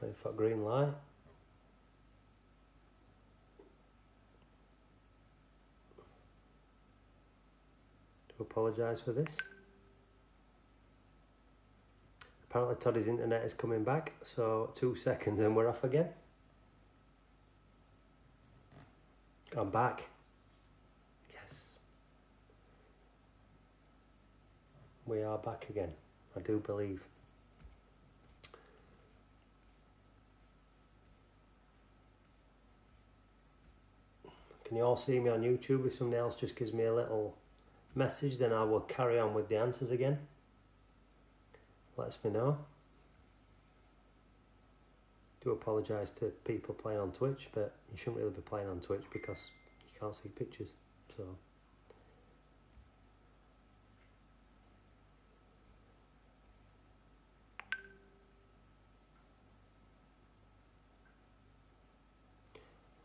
Waiting for green light. Do apologise for this. Apparently Toddy's internet is coming back, so 2 seconds and we're off again. I'm back. Yes. We are back again, I do believe. Can you all see me on YouTube? If somebody else just gives me a little message, then I will carry on with the answers again. Lets me know. Do apologise to people playing on Twitch, but you shouldn't really be playing on Twitch because you can't see pictures. So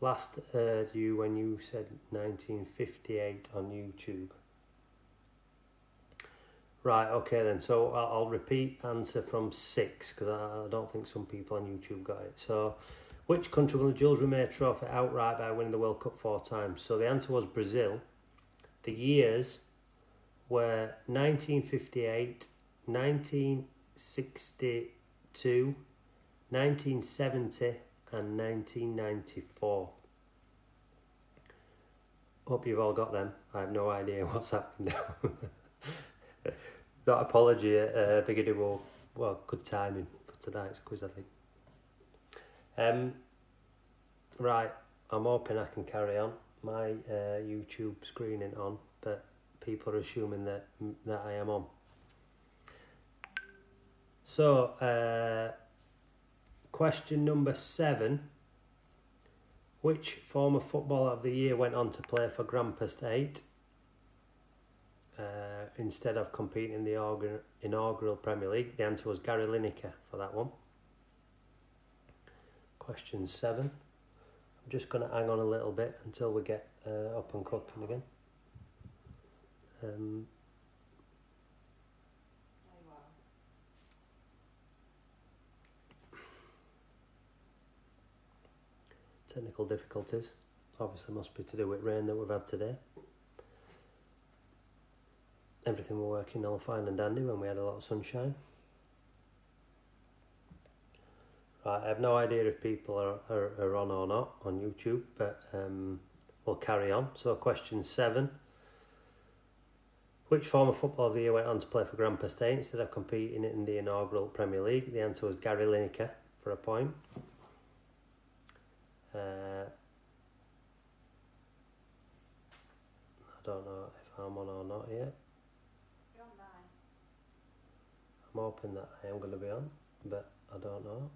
last heard you when you said 1958 on YouTube. Right, okay then, so I'll repeat answer from 6, because I don't think some people on YouTube got it. So, which country won the Jules Rimet Trophy outright by winning the World Cup 4 times? So the answer was Brazil. The years were 1958, 1962, 1970 and 1994. Hope you've all got them. I have no idea what's happened now. That apology at beginning, well, good timing for tonight's quiz, I think. Right, I'm hoping I can carry on. My YouTube screening on, but people are assuming that I am on. So, question number 7. Which former footballer of the year went on to play for Grampus 8? Instead of competing in the inaugural Premier League? The answer was Gary Lineker for that one. Question 7. I'm just going to hang on a little bit until we get up and cooking again. Technical difficulties. Obviously must be to do with rain that we've had today. Everything were working all fine and dandy when we had a lot of sunshine. Right, I have no idea if people are on or not on YouTube, but we'll carry on. So question 7. Which former footballer of the year went on to play for Grampus State instead of competing in the inaugural Premier League? The answer was Gary Lineker for a point. I don't know if I'm on or not yet. You're on 9. I'm hoping that I am going to be on, but I don't know.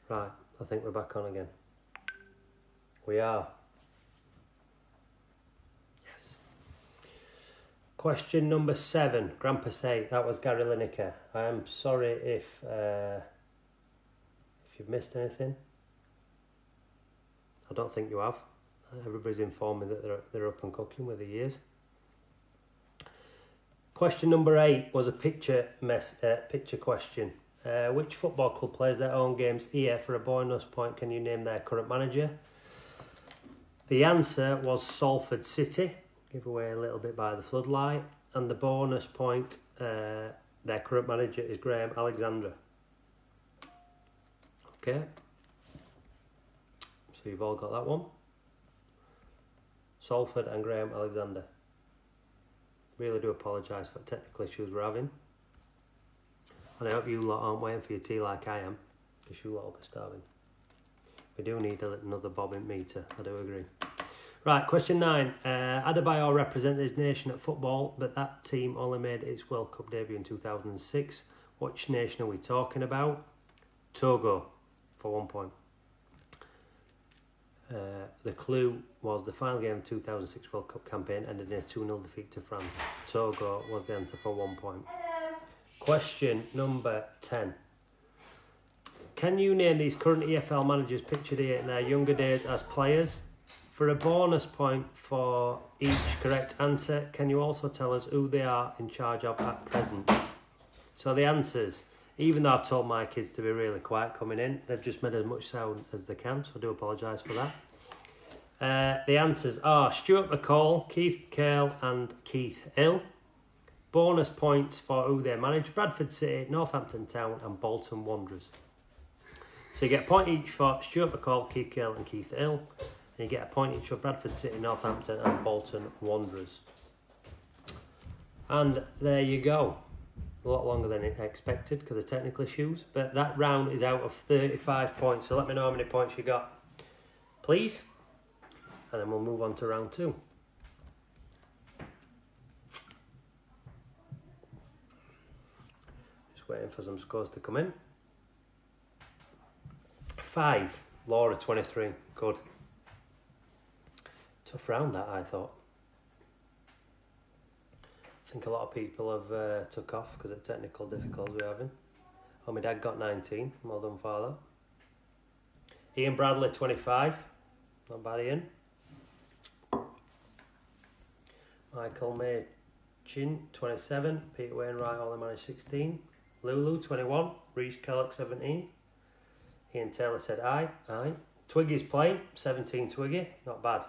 Right, I think we're back on again. We are. Yes. Question number 7, Grampus 8. That was Gary Lineker. I am sorry if you've missed anything. I don't think you have. Everybody's informed me that they're up and cooking with the years. Question number 8 was a picture question. Which football club plays their own games here? For a bonus point, can you name their current manager? The answer was Salford City. Give away a little bit by the floodlight. And the bonus point, their current manager is Graham Alexander. Okay. So you've all got that one. Salford and Graham Alexander. Really do apologise for the technical issues we're having. And I hope you lot aren't waiting for your tea like I am, because you lot will be starving. We do need another bobbing meter, I do agree. Right, question 9. Adebayor represented his nation at football, but that team only made its World Cup debut in 2006. Which nation are we talking about? Togo, for 1 point. The clue was the final game of the 2006 World Cup campaign ended in a 2-0 defeat to France. Togo was the answer for 1 point. Question number 10. Can you name these current EFL managers pictured here in their younger days as players? For a bonus point for each correct answer, can you also tell us who they are in charge of at present? So the answers, even though I've told my kids to be really quiet coming in, they've just made as much sound as they can, so I do apologise for that. The answers are Stuart McCall, Keith Curl and Keith Hill. Bonus points for who they manage: Bradford City, Northampton Town and Bolton Wanderers. So you get a point each for Stuart McCall, Keith Curl and Keith Hill. And you get a point each for Bradford City, Northampton and Bolton Wanderers. And there you go. A lot longer than expected because of technical issues. But that round is out of 35 points. So let me know how many points you got, please. And then we'll move on to round 2. Just waiting for some scores to come in. 5. Laura 23. Good. Tough round that, I thought. I think a lot of people have took off because of technical difficulties we're having. Oh, my dad got 19. Well done, father. Ian Bradley 25. Not bad, Ian. Michael Machin 27. Peter Wainwright only managed 16. Lulu 21. Reece Kellogg 17. Ian Taylor said aye. Twiggy's playing 17. Twiggy, not bad.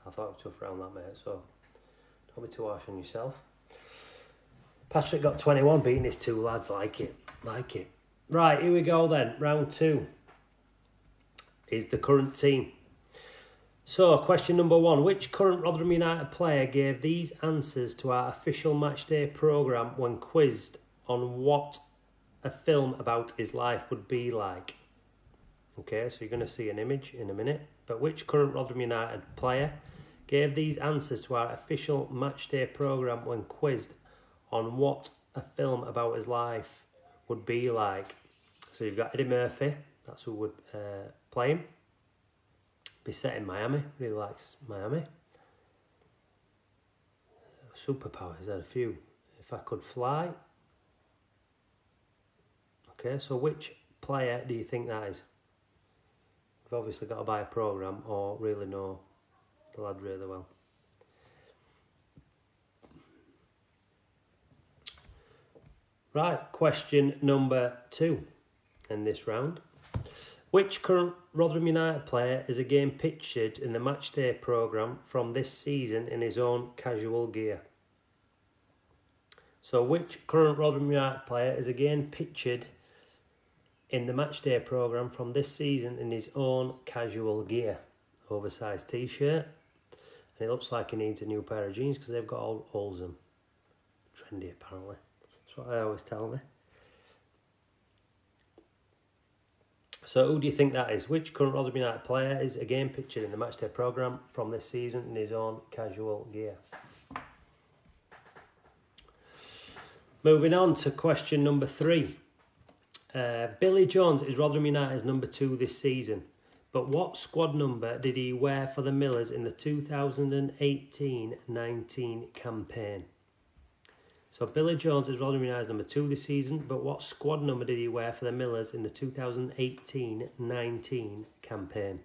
I thought it was tough round that, mate, so don't be too harsh on yourself. Patrick got 21, beating his 2 lads. Like it. Right, here we go then. Round 2 is the current team. So, question number 1. Which current Rotherham United player gave these answers to our official matchday programme when quizzed on what a film about his life would be like? Okay, so you're going to see an image in a minute. But which current Rotherham United player gave these answers to our official matchday programme when quizzed on what a film about his life would be like? So you've got Eddie Murphy, that's who would play him. Be set in Miami, really likes Miami. Superpowers, had a few. If I could fly. Okay, so which player do you think that is? You've obviously got to buy a programme or really know the lad really well. Right, question number 2 in this round. Which current Rotherham United player is again pictured in the matchday programme from this season in his own casual gear? So which current Rotherham United player is again pictured in the matchday programme from this season in his own casual gear? Oversized t-shirt. And it looks like he needs a new pair of jeans because they've got all holes in them. Trendy, apparently. That's what they always tell me. So who do you think that is? Which current Rotherham United player is again pictured in the matchday programme from this season in his own casual gear? Moving on to question number 3. Billy Jones is Rotherham United's number 2 this season. But what squad number did he wear for the Millers in the 2018-19 campaign? So Billy Jones is Rotherham United's number 2 this season, but what squad number did he wear for the Millers in the 2018-19 campaign?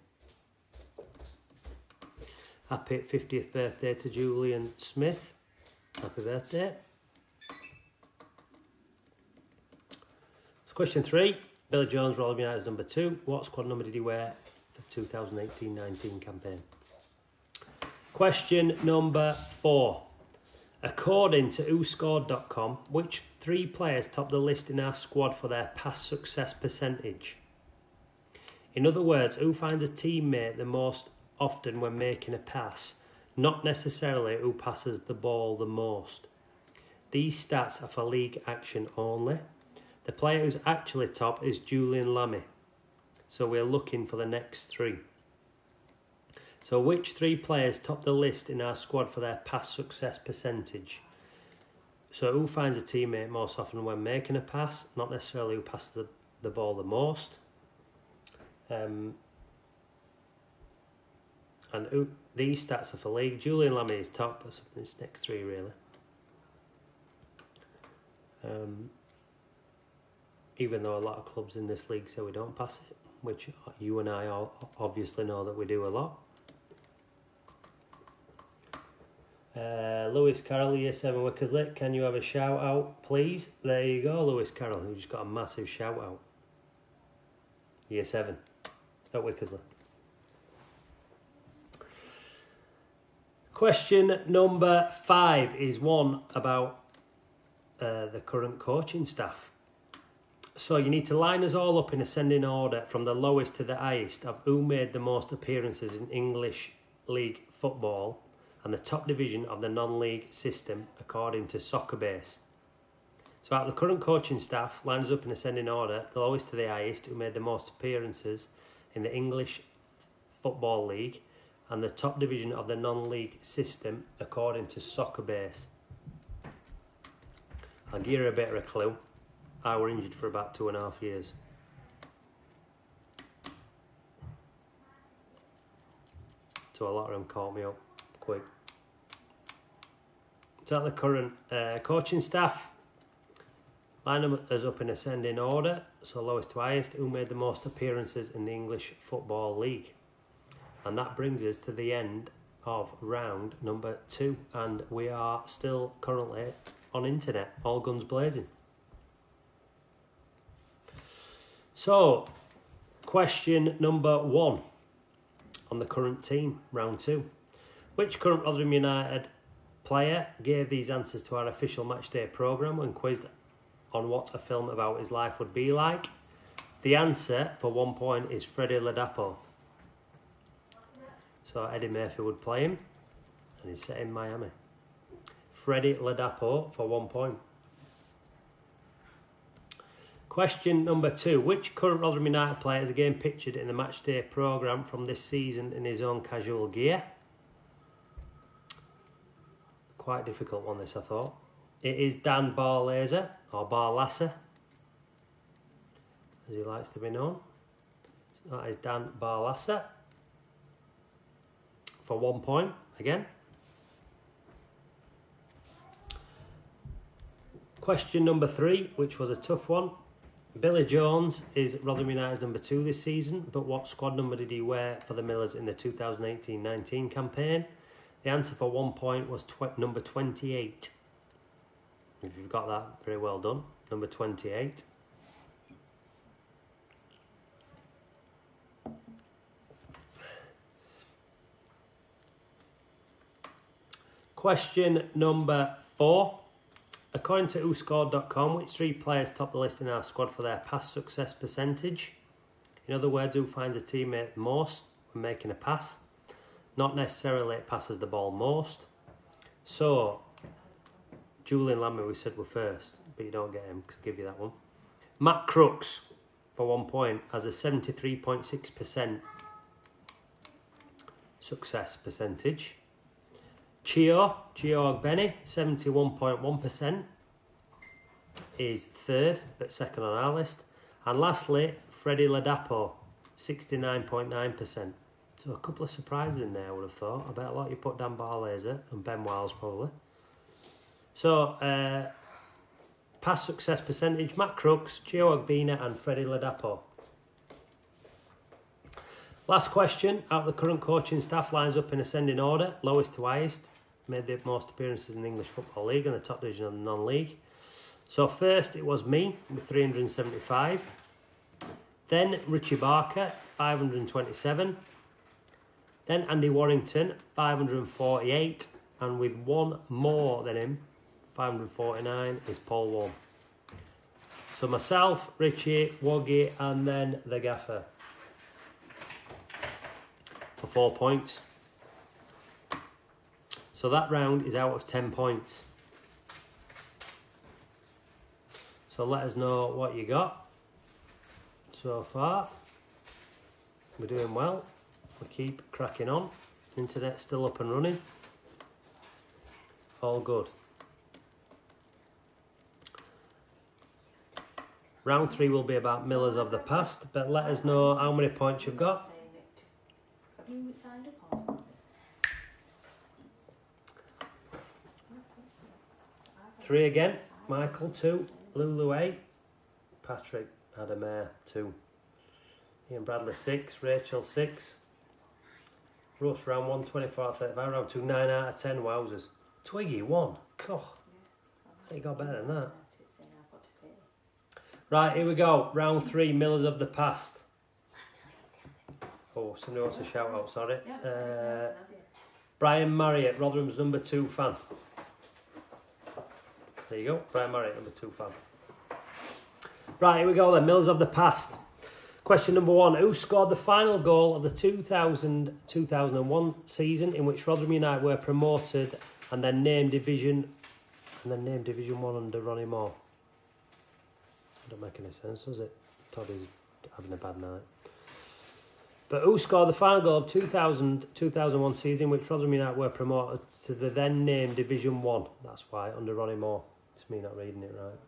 Happy 50th birthday to Julian Smith. Happy birthday. So question 3. Billy Jones, Rotherham United's number 2. What squad number did he wear for the 2018-19 campaign? Question number 4. According to WhoScored.com, which 3 players top the list in our squad for their pass success percentage? In other words, who finds a teammate the most often when making a pass, not necessarily who passes the ball the most. These stats are for league action only. The player who's actually top is Julian Lammy. So we're looking for the next 3. So which 3 players top the list in our squad for their pass success percentage? So who finds a teammate most often when making a pass, not necessarily who passes the ball the most. And these stats are for league. Julian Lammy is top, but it's next 3 really. Even though a lot of clubs in this league say we don't pass it, which you and I all obviously know that we do a lot. Lewis Carroll, Year 7 Wickersley. Can you have a shout out, please? There you go, Lewis Carroll. You just got a massive shout out. Year 7 at Wickersley. Question number 5 is one about the current coaching staff. So you need to line us all up in ascending order from the lowest to the highest of who made the most appearances in English League football and the top division of the non-league system according to Soccer Base. So out of the current coaching staff, line us up in ascending order, the lowest to the highest, who made the most appearances in the English Football League and the top division of the non-league system according to Soccer Base. I'll give you a bit of a clue. I were injured for about 2.5 years. So a lot of them caught me up quick. So the current coaching staff, line us up in ascending order, so lowest to highest, who made the most appearances in the English Football League. And that brings us to the end of round number 2, and we are still currently on internet, all guns blazing. So, question number 1 on the current team, round 2. Which current Rotherham United player gave these answers to our official matchday programme when quizzed on what a film about his life would be like? The answer for 1 point is Freddie Ladapo. So Eddie Murphy would play him, and he's set in Miami. Freddie Ladapo for 1 point. Question number 2. Which current Rotherham United player is again pictured in the matchday programme from this season in his own casual gear? Quite difficult one, this, I thought. It is Dan Barlaser, or Barlasser, as he likes to be known. That is Dan Barlasser for 1 point again. Question number 3, which was a tough one. Billy Jones is Rotherham United's number 2 this season, but what squad number did he wear for the Millers in the 2018-19 campaign? The answer for 1 point was number 28. If you've got that, very well done. Number 28. Question number 4. According to WhoScored.com, which 3 players top the list in our squad for their pass success percentage? In other words, who finds a teammate most when making a pass? Not necessarily it passes the ball most. So, Julian Lammy we said were first, but you don't get him because I'll give you that one. Matt Crooks, for 1 point, has a 73.6% success percentage. Gio Ogbenny, 71.1%, is third, but second on our list. And lastly, Freddie Ladapo, 69.9%. So a couple of surprises in there, I would have thought. I bet a lot you put Dan Barlaser and Ben Wiles probably. So, pass success percentage, Matt Crooks, Gio Ogbena and Freddie Ladapo. Last question, out of the current coaching staff, lines up in ascending order, lowest to highest, made the most appearances in the English Football League and the top division of the non-league. So first it was me with 375, then Richie Barker, 527, then Andy Warrington, 548, and with one more than him, 549, is Paul Warne. So myself, Richie, Woggy, and then the gaffer for 4 points. So that round is out of 10 points. So let us know what you got so far. We're doing well. We keep cracking on. Internet's still up and running. All good. Round 3 will be about Millers of the past, but let us know how many points you've got. You signed up or something? 3 again. Michael 2, Lulu 8, Patrick Adamair 2, Ian Bradley 6, Rachel 6, Russ round 1, 24 35, round 2, 9 out of 10, wowzers. Twiggy won. Cough. Yeah. You got better than that. It's saying I've got to pay. Right, here we go. Round 3, Millers of the Past. Oh, somebody wants a shout out, sorry. Yeah, Brian Marriott, Rotherham's number 2 fan. There you go, Brian Marriott, number 2 fan. Right, here we go then, Millers of the Past. Question number 1. Who scored the final goal of the 2000-2001 season in which Rotherham United were promoted and then named Division 1 under Ronnie Moore? Don't make any sense, does it? Toddy's having a bad night. But who scored the final goal of 2000-2001 season in which Rotherham United were promoted to the then named Division 1? That's why, under Ronnie Moore. It's me not reading it right.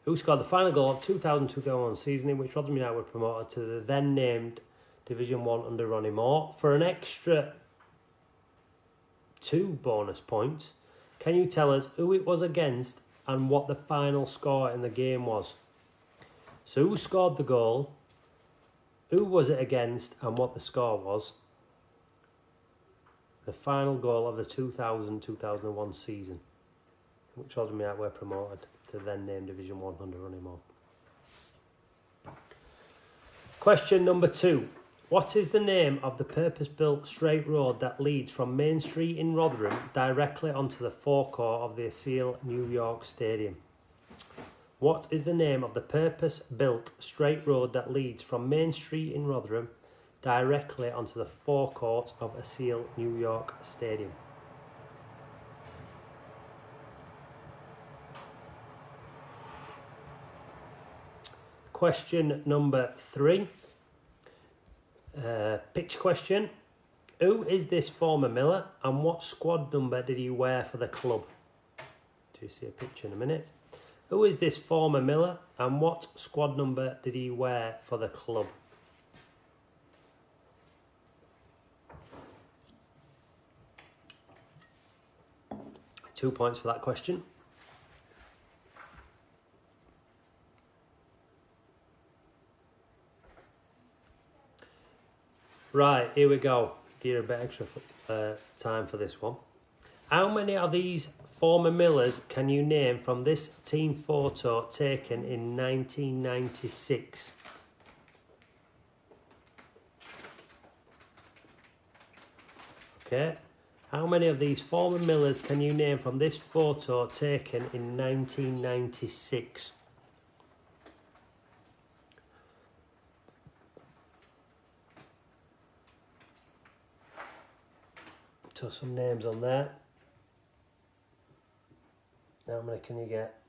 Who scored the final goal of 2000-2001 season in which Rotherham United were promoted to the then named Division 1 under Ronnie Moore? For an extra 2 bonus points, can you tell us who it was against and what the final score in the game was? So who scored the goal, who was it against and what the score was? The final goal of the 2000-2001 season in which Rotherham United were promoted to then named Division 1 under Ronnie Moore. Question number 2. What is the name of the purpose-built straight road that leads from Main Street in Rotherham directly onto the forecourt of the Asil New York Stadium? What is the name of the purpose-built straight road that leads from Main Street in Rotherham directly onto the forecourt of Asil New York Stadium? Question number 3. Picture question. Who is this former Miller and what squad number did he wear for the club? Do you see a picture in a minute? Who is this former Miller and what squad number did he wear for the club? Two points for that question. Right, here we go. Give you a bit extra time for this one. How many of these former Millers can you name from this team photo taken in 1996? Okay. How many of these former Millers can you name from this photo taken in 1996? So some names on there. How many can you get?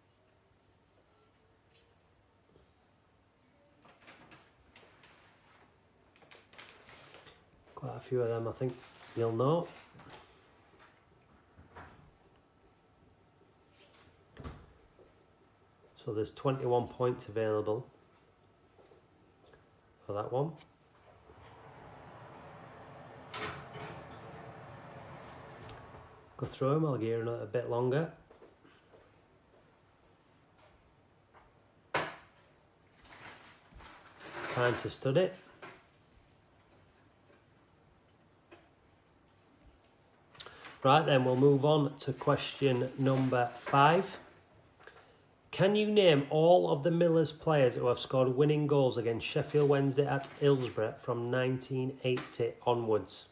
Quite a few of them, I think you'll know. So there's 21 points available for that one. Go through them, I'll give you a bit longer. Time to study. Right then, we'll move on to question number 5. Can you name all of the Millers players who have scored winning goals against Sheffield Wednesday at Hillsborough from 1980 onwards?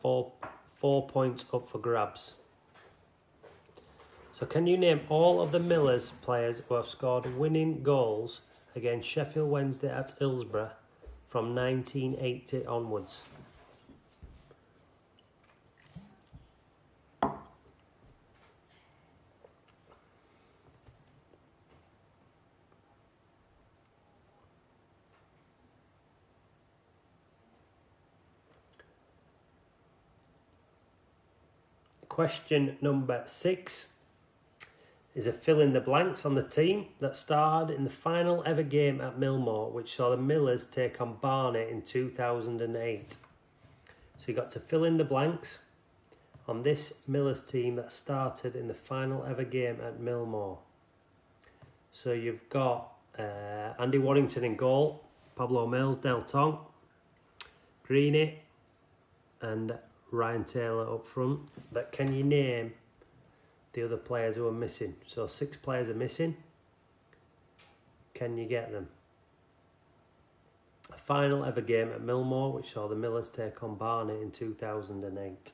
4 points up for grabs. So can you name all of the Millers players who have scored winning goals against Sheffield Wednesday at Hillsborough from 1980 onwards? Question number 6 is a fill in the blanks on the team that starred in the final ever game at Millmoor, which saw the Millers take on Barnet in 2008. So you got to fill in the blanks on this Millers team that started in the final ever game at Millmoor. So you've got Andy Waddington in goal, Pablo Mills, Del Tong, Greeny and Ryan Taylor up front. But can you name the other players who are missing? So 6 players are missing. Can you get them? A final ever game at Millmoor, which saw the Millers take on Barnet in 2008.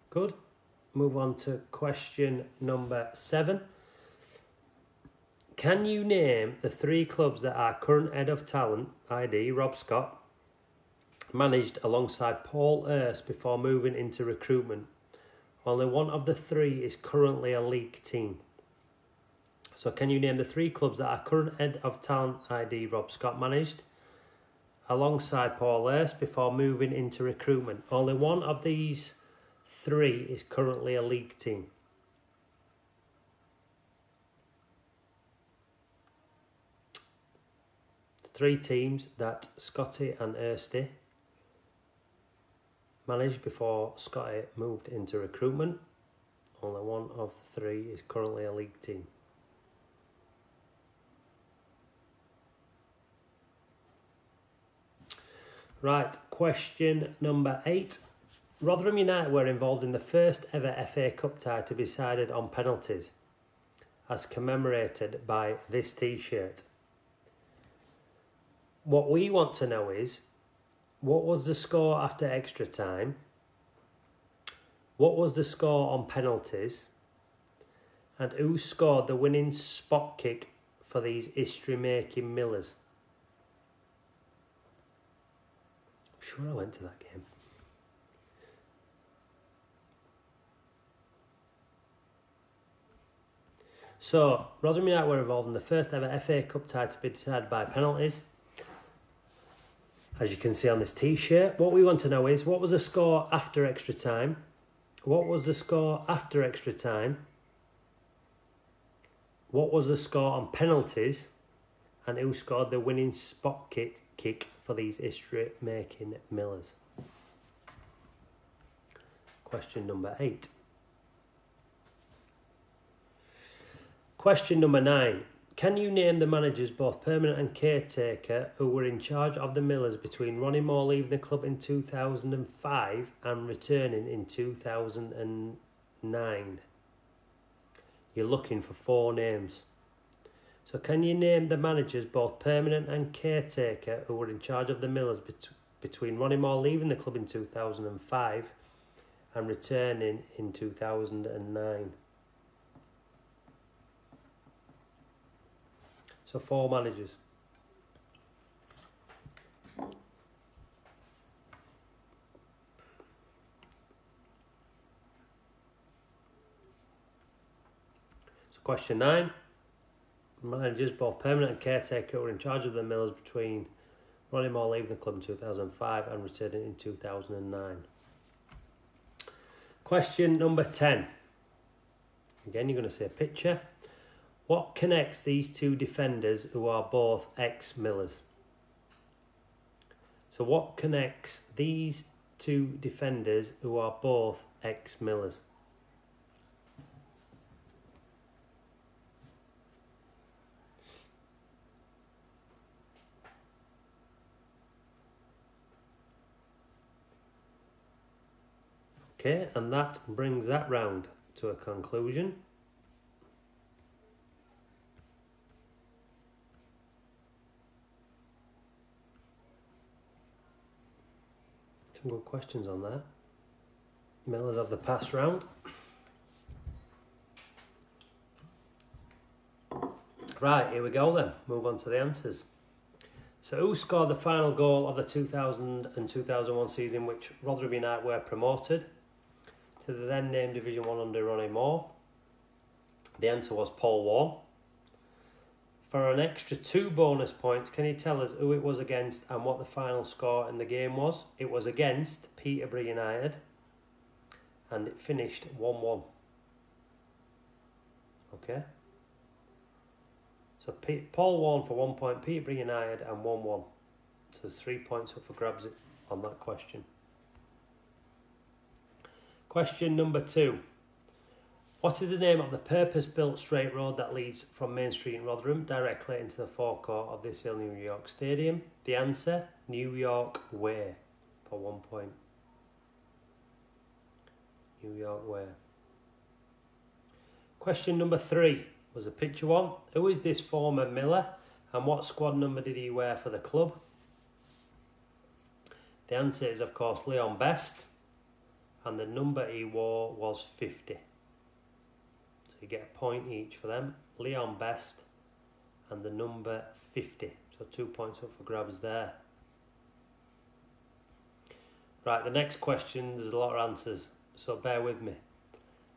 Good. Move on to question number 7. Can you name the 3 clubs that our current head of talent, i.d. Rob Scott, managed alongside Paul Erse before moving into recruitment? Only one of the 3 is currently a league team. So can you name the 3 clubs that our current head of talent, i.d. Rob Scott, managed alongside Paul Erse before moving into recruitment? Only one of these 3 is currently a league team. Three teams that Scotty and Ersty managed before Scotty moved into recruitment. Only one of the 3 is currently a league team. Right, question number 8. Rotherham United were involved in the first ever FA Cup tie to be decided on penalties, as commemorated by this T-shirt. What we want to know is, what was the score after extra time? What was the score on penalties? And who scored the winning spot kick for these history-making Millers? I'm sure I went to that game. So, Rotherham United were involved in the first ever FA Cup tie to be decided by penalties, as you can see on this T-shirt. What we want to know is, what was the score after extra time? What was the score after extra time? What was the score on penalties? And who scored the winning spot kick for these history-making Millers? Question number 8. Question number 9. Can you name the managers, both permanent and caretaker, who were in charge of the Millers between Ronnie Moore leaving the club in 2005 and returning in 2009? You're looking for 4 names. So can you name the managers, both permanent and caretaker, who were in charge of the Millers between Ronnie Moore leaving the club in 2005 and returning in 2009? So 4 managers. So question 9. Managers, both permanent and caretaker, were in charge of the Millers between Ronnie Moore leaving the club in 2005 and returning in 2009. Question number 10. Again, you're going to see a picture. What connects these 2 defenders who are both ex-Millers? So what connects these 2 defenders who are both ex-Millers? Okay, and that brings that round to a conclusion. Some good questions on that. Millers have the pass round. Right, here we go then. Move on to the answers. So who scored the final goal of the 2000 and 2001 season, which Rotherham United were promoted to the then named Division 1 under Ronnie Moore? The answer was Paul Warne. For an extra 2 bonus points, can you tell us who it was against and what the final score in the game was? It was against Peterborough United and it finished 1-1. Okay. So Paul Warne for 1 point, Peterborough United and 1-1. So there's 3 points up for grabs on that question. Question number 2. What is the name of the purpose-built straight road that leads from Main Street in Rotherham directly into the forecourt of this Hill New York Stadium? The answer, New York Way, for 1 point. New York Way. Question number 3 was a picture one. Who is this former Miller and what squad number did he wear for the club? The answer is, of course, Leon Best, and the number he wore was 50. So you get a point each for them. Leon Best and the number 50. So 2 points up for grabs there. Right, the next question, there's a lot of answers, so bear with me.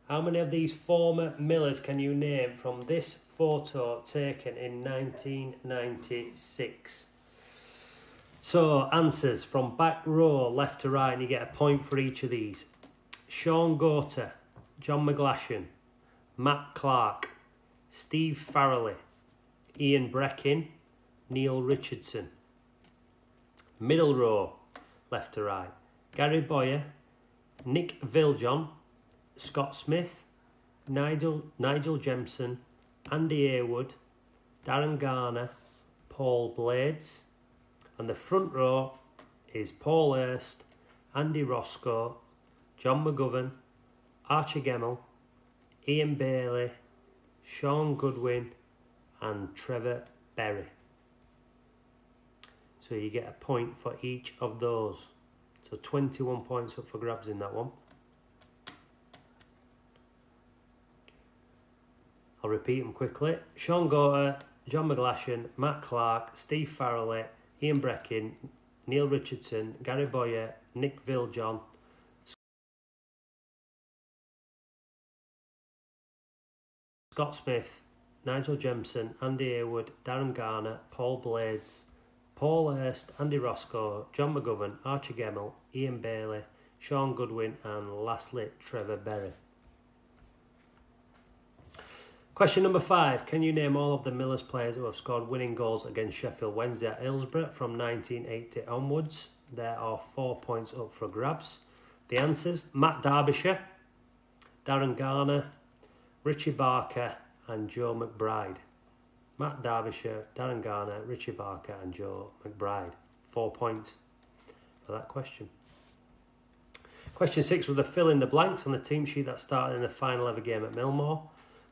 How many of these former Millers can you name from this photo taken in 1996? So, answers from back row, left to right, and you get a point for each of these. Sean Gorter, John McGlashan, Matt Clark, Steve Farrelly, Ian Breckin, Neil Richardson. Middle row, left to right, Gary Boyer, Nick Viljon, Scott Smith, Nigel Jemson, Andy Haywood, Darren Garner, Paul Blades. And the front row is Paul Hurst, Andy Roscoe, John McGovern, Archie Gemmell, Ian Bailey, Sean Goodwin and Trevor Berry. So you get a point for each of those. So 21 points up for grabs in that one. I'll repeat them quickly. Sean Gorter, John McGlashan, Matt Clark, Steve Farrelly, Ian Breckin, Neil Richardson, Gary Boyer, Nick Viljon, Scott Smith, Nigel Jemson, Andy Haywood, Darren Garner, Paul Blades, Paul Hurst, Andy Roscoe, John McGovern, Archie Gemmell, Ian Bailey, Sean Goodwin and lastly Trevor Berry. Question number 5. Can you name all of the Millers players who have scored winning goals against Sheffield Wednesday at Hillsborough from 1980 onwards? There are 4 points up for grabs. The answers: Matt Derbyshire, Darren Garner, Richie Barker and Joe McBride. Matt Derbyshire, Darren Garner, Richie Barker and Joe McBride. 4 points for that question. Question 6 was the fill in the blanks on the team sheet that started in the final ever game at Millmore,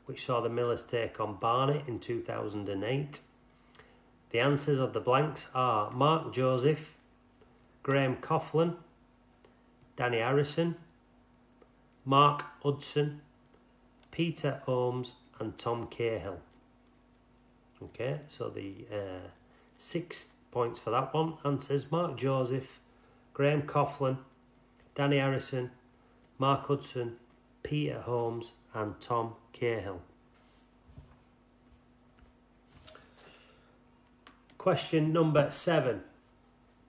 which saw the Millers take on Barnet in 2008. The answers of the blanks are Mark Joseph, Graham Coughlin, Danny Harrison, Mark Hudson, Peter Holmes and Tom Cahill. Okay, so the 6 points for that one. Answers: Mark Joseph, Graham Coughlin, Danny Harrison, Mark Hudson, Peter Holmes and Tom Cahill. Question number 7.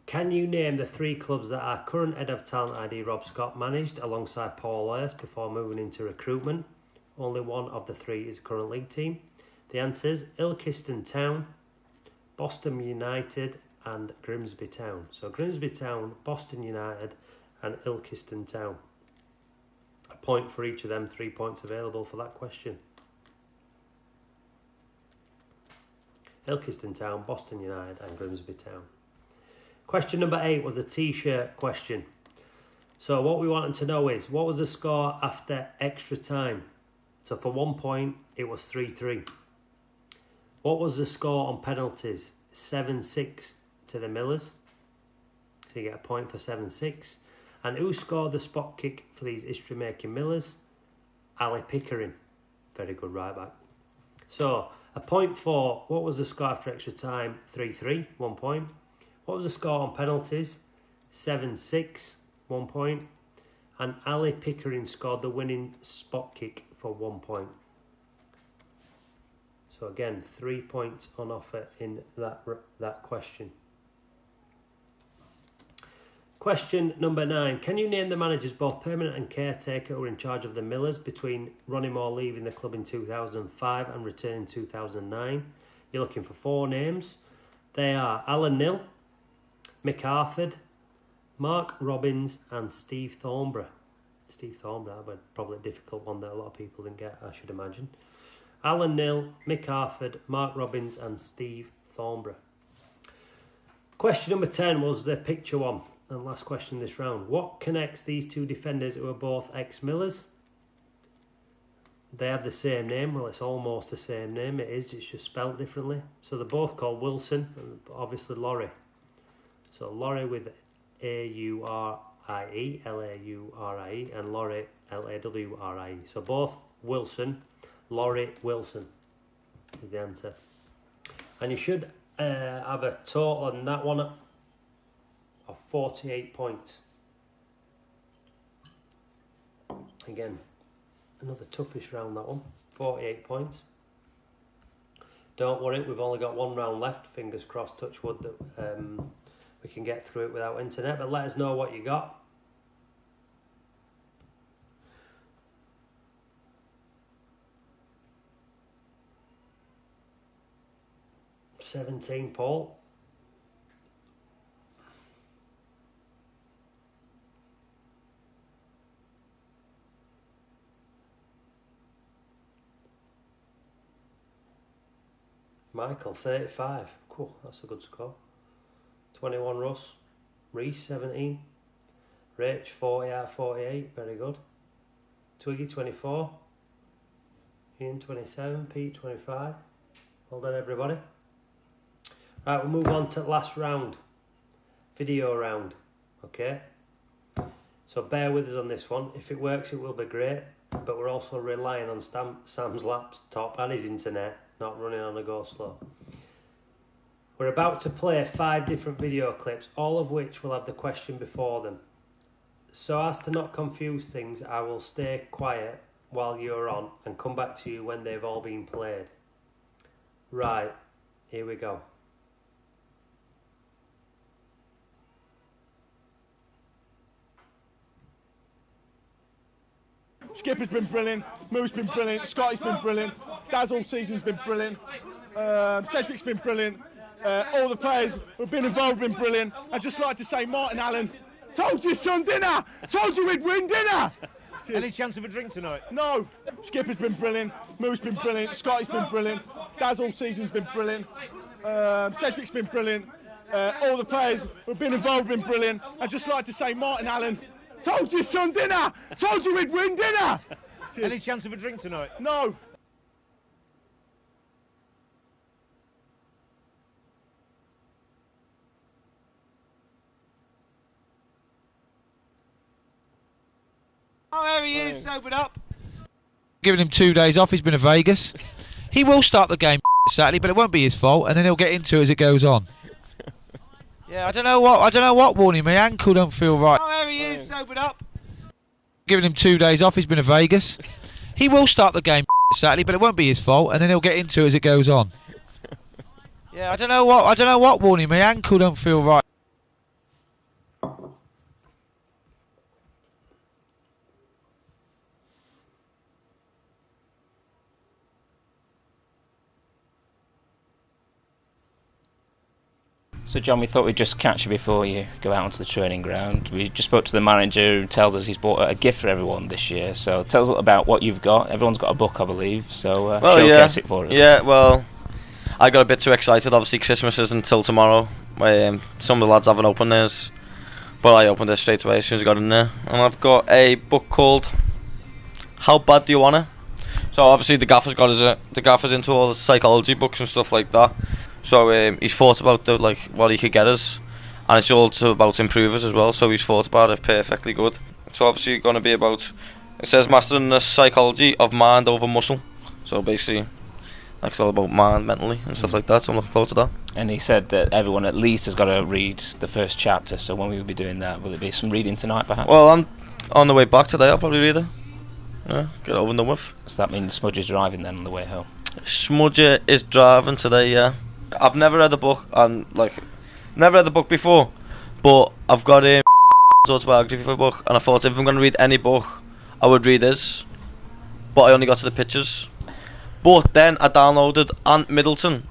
Can you name the 3 clubs that our current head of talent ID Rob Scott managed alongside Paul Hurst before moving into recruitment? Only one of the 3 is current league team. The answers: Ilkeston Town, Boston United and Grimsby Town. So Grimsby Town, Boston United and Ilkeston Town. A point for each of them, 3 points available for that question. Ilkeston Town, Boston United and Grimsby Town. Question number 8 was the t-shirt question. So what we wanted to know is, what was the score after extra time? So for 1 point, it was 3-3. What was the score on penalties? 7-6 to the Millers. So you get a point for 7-6. And who scored the spot kick for these history-making Millers? Ali Pickering. Very good right back. So, a point for what was the score after extra time? 3-3, 1 point. What was the score on penalties? 7-6, 1 point. And Ali Pickering scored the winning spot kick for 1 point. So again, 3 points on offer in that question. Question number 9. Can you name the managers, both permanent and caretaker, who were in charge of the Millers between Ronnie Moore leaving the club in 2005 and returning in 2009? You're looking for 4 names. They are Alan Nill, Mick Harford, Mark Robbins and Steve Thornborough. Steve Thornborough, but probably a difficult one that a lot of people didn't get, I should imagine. Alan Nill, Mick Harford, Mark Robbins and Steve Thornborough. Question number 10 was the picture one, and last question this round. What connects these two defenders who are both ex-Millers? They have the same name. Well, it's almost the same name. It is, it's just spelt differently. So they're both called Wilson, and obviously Laurie. So Laurie with A-U-R-I-E, L-A-U-R-I-E, and Laurie, L-A-W-R-I-E. So both Wilson, Laurie Wilson is the answer. And you should have a total on that one of 48 points. Again, another toughish round, that one. 48 points. Don't worry, we've only got one round left. Fingers crossed, touch wood, that we can get through it without internet. But let us know what you got. $17, Paul. Michael, 35. Cool, that's a good score. 21, Russ. Reese, 17. Rach, 40 out of 48. Very good. Twiggy, 24. Ian, 27. Pete, 25. Well done, everybody. Right, we'll move on to the last round. Video round. Okay? So bear with us on this one. If it works, it will be great. But we're also relying on Sam's laptop and his internet, not running on a go slow. We're about to play 5 different video clips, all of which will have the question before them. So as to not confuse things, I will stay quiet while you're on and come back to you when they've all been played. Right, here we go. Skipper's been brilliant, Moo's been brilliant, Scotty's been brilliant, Daz all season's been brilliant, Cedric's been brilliant, all the players who've been involved have been brilliant. I'd just like to say, Martin Allen, told you son, dinner! Told you we'd win dinner! Cheers. Any chance of a drink tonight? No. Skipper's been brilliant, Moo's been brilliant, Scotty's been brilliant, Daz all season's been brilliant, Cedric's been brilliant, all the players who've been involved have been brilliant. I'd just like to say, Martin Allen, told you son, dinner! Told you we'd win dinner! Cheers. Any chance of a drink tonight? No. Oh, there he is, sobered up. Giving him 2 days off, he's been to Vegas. He will start the game Saturday, but it won't be his fault, and then he'll get into it as it goes on. Yeah, I don't know what warning. My ankle don't feel right. Oh, there he is, sobered up. Giving him 2 days off, he's been to Vegas. He will start the game Saturday, but it won't be his fault, and then he'll get into it as it goes on. Yeah, I don't know what warning. My ankle don't feel right. So John, we thought we'd just catch you before you go out onto the training ground. We just spoke to the manager who tells us he's bought a gift for everyone this year. So tell us a little about what you've got. Everyone's got a book, I believe, so showcase it for us. Yeah, well, I got a bit too excited. Obviously Christmas isn't until tomorrow. Some of the lads haven't opened theirs, but I opened it straight away as soon as I got in there. And I've got a book called How Bad Do You Want It? So obviously the gaffer's into all the psychology books and stuff like that. So he's thought about what he could get us, and it's all about improvers as well. So he's thought about it perfectly good. So obviously going to be about, it says mastering the psychology of mind over muscle. So basically, it's all about mind mentally and stuff like that. So I'm looking forward to that. And he said that everyone at least has got to read the first chapter. So when we will be doing that, will it be some reading tonight, perhaps? Well, I'm on the way back today. I'll probably read it. Yeah, get over and done with. So that means Smudge is driving then on the way home. Smudger is driving today. Yeah. I've never read the book, and never read the book before, but I've got a autobiography for a book, and I thought if I'm going to read any book, I would read this, but I only got to the pictures. But then I downloaded Ant Middleton,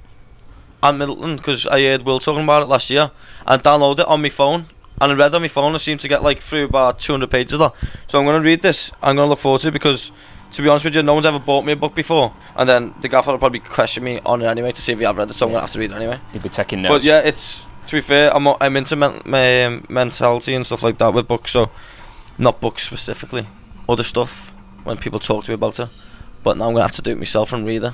because I heard Will talking about it last year, and downloaded it on my phone, And I read on my phone, I seemed to get like through about 200 pages of that. So I'm going to read this. I'm going to look forward to it because, to be honest with you, no one's ever bought me a book before. And then the gaffer will probably question me on it anyway to see if you have read it, so I'm going to have to read it anyway. You'll be taking notes. But yeah, it's, to be fair, I'm into mentality and stuff like that with books, so not books specifically, other stuff when people talk to me about it. But now I'm going to have to do it myself and read it.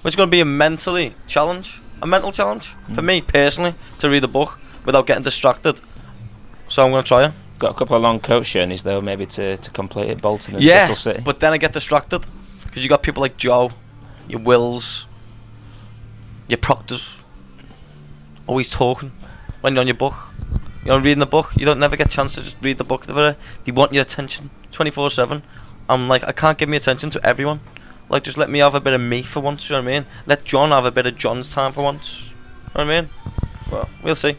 Which is going to be a mental challenge for me personally, to read a book without getting distracted. So I'm going to try it. Got a couple of long coach journeys though, maybe to complete it, Bolton and Bristol City. But then I get distracted because you got people like Joe, your Wills, your Proctors, always talking when you're on your book. You're reading the book, you don't never get a chance to just read the book. They want your attention 24/7. I'm like, I can't give me attention to everyone. Like, just let me have a bit of me for once, you know what I mean? Let John have a bit of John's time for once, you know what I mean? Well, we'll see.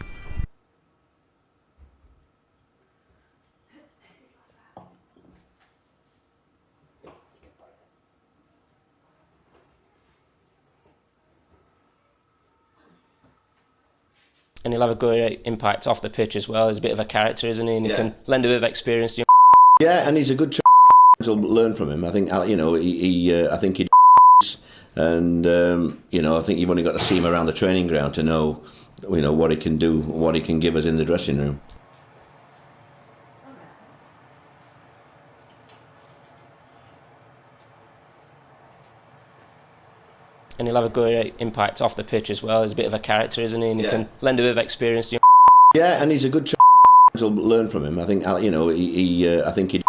And he'll have a good impact off the pitch as well. He's a bit of a character, isn't he? And he can lend a bit of experience to you. Yeah, and he's a good to learn from him. I think, I think he and I think you've only got to see him around the training ground to know, what he can do, what he can give us in the dressing room. And he'll have a good impact off the pitch as well. He's a bit of a character, isn't he? And he can lend a bit of experience to you. Yeah, and he's a good to learn from him. I think, I think he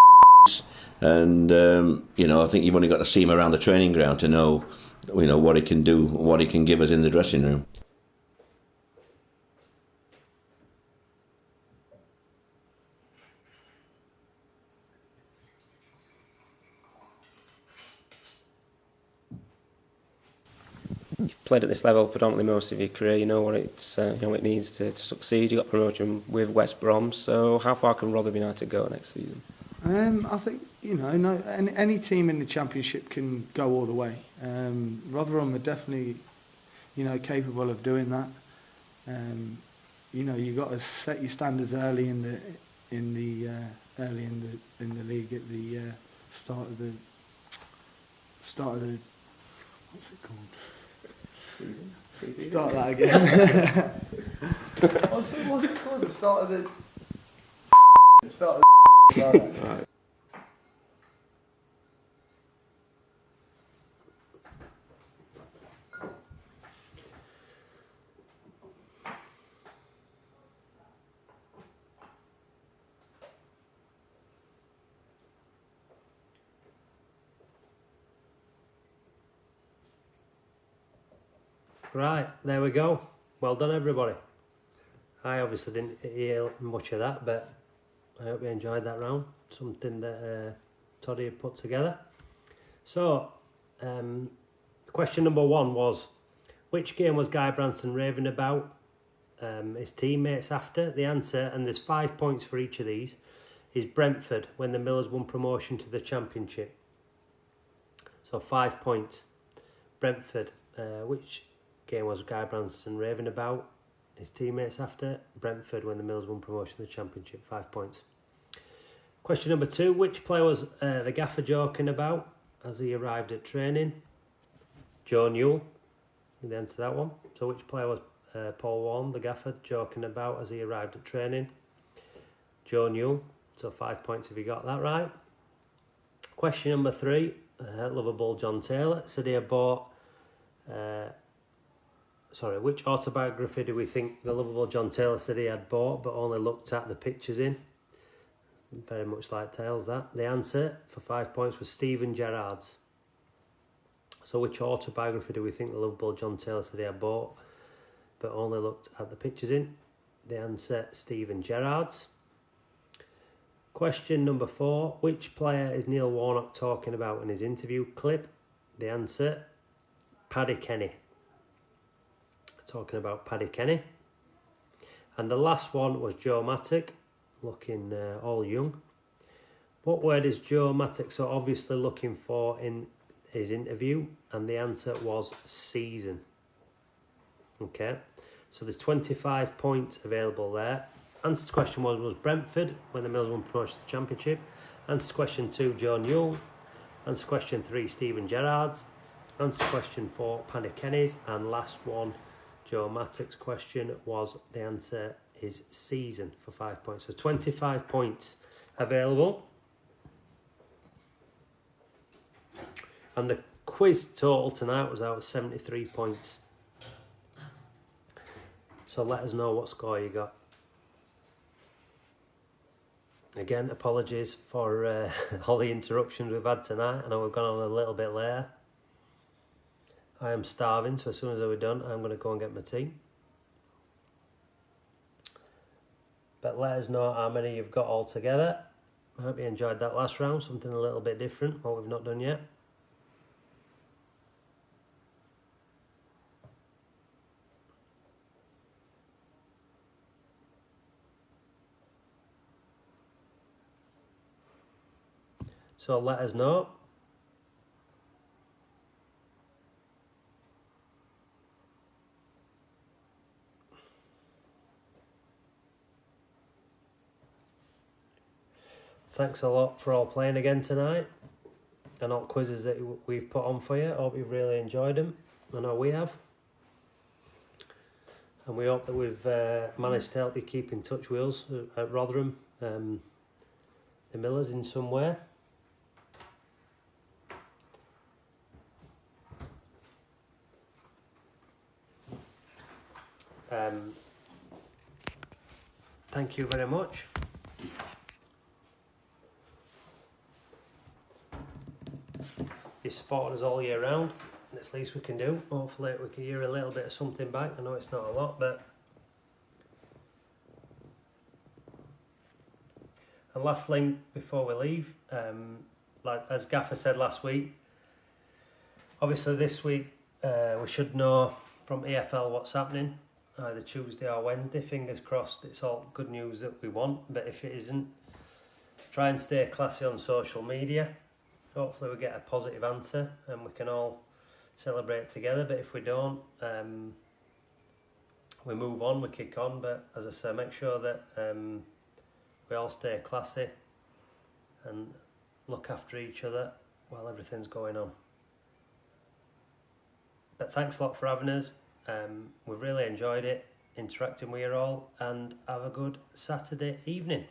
and I think you've only got to see him around the training ground to know, what he can do, what he can give us in the dressing room. You've played at this level predominantly most of your career. You know what it's what it needs to succeed. You got promotion with West Brom. So how far can Rotherham United go next season? I think any team in the Championship can go all the way. Rotherham are definitely capable of doing that. You got to set your standards early in the league at the start of the what's it called? Season. Start that again. what's it called? The start of the right. Right, there we go. Well done, everybody. I obviously didn't hear much of that, but I hope you enjoyed that round. Something that Toddy had put together. So, question number 1 was, which game was Guy Branson raving about his teammates after? The answer, and there's 5 points for each of these, is Brentford, when the Millers won promotion to the Championship. So 5 points. Brentford, which game was Guy Branson raving about his teammates after? Brentford, when the Millers won promotion to the Championship. 5 points. Question number 2, which player was the gaffer joking about as he arrived at training? Joe Newell. The answer to that one. So which player was Paul Warne, the gaffer, joking about as he arrived at training? Joe Newell. So 5 points if you got that right. Question number 3, lovable John Taylor said he had bought which autobiography do we think the lovable John Taylor said he had bought but only looked at the pictures in? Very much like Tales, that. The answer for 5 points was Stephen Gerrard's. So which autobiography do we think the lovable John Taylor said he had bought but only looked at the pictures in? The answer, Stephen Gerrard's. Question number 4, which player is Neil Warnock talking about in his interview clip? The answer, Paddy Kenny. Talking about Paddy Kenny. And the last one was Joe Mattock, looking all young. What word is Joe Mattock so obviously looking for in his interview? And the answer was season. Okay, so there's 25 points available there. Answer to question 1 was Brentford when the Mills won promotion to the Championship. Answer to question 2, Joe Newell. Answer to question 3, Stephen Gerrards. Answer to question 4, Paddy Kenny's. And last one, Joe Mattock's question was, the answer is season for 5 points. So 25 points available. And the quiz total tonight was out of 73 points. So let us know what score you got. Again, apologies for all the interruptions we've had tonight. I know we've gone on a little bit later. I am starving, so as soon as we're done, I'm going to go and get my tea. But let us know how many you've got all together. I hope you enjoyed that last round, something a little bit different, what we've not done yet. So let us know. Thanks a lot for all playing again tonight and all quizzes that we've put on for you. I hope you've really enjoyed them. I know we have. And we hope that we've managed to help you keep in touch with us at Rotherham, the Millers in some way. Thank you very much. You supported us all year round, and it's the least we can do. Hopefully we can hear a little bit of something back. I know it's not a lot, but... And last thing before we leave, like as Gaffer said last week, obviously this week we should know from EFL what's happening, either Tuesday or Wednesday. Fingers crossed it's all good news that we want, but if it isn't, try and stay classy on social media. Hopefully we get a positive answer and we can all celebrate together, but if we don't, we move on, we kick on. But as I say, make sure that we all stay classy and look after each other while everything's going on. But thanks a lot for having us. We've really enjoyed it, interacting with you all, and have a good Saturday evening.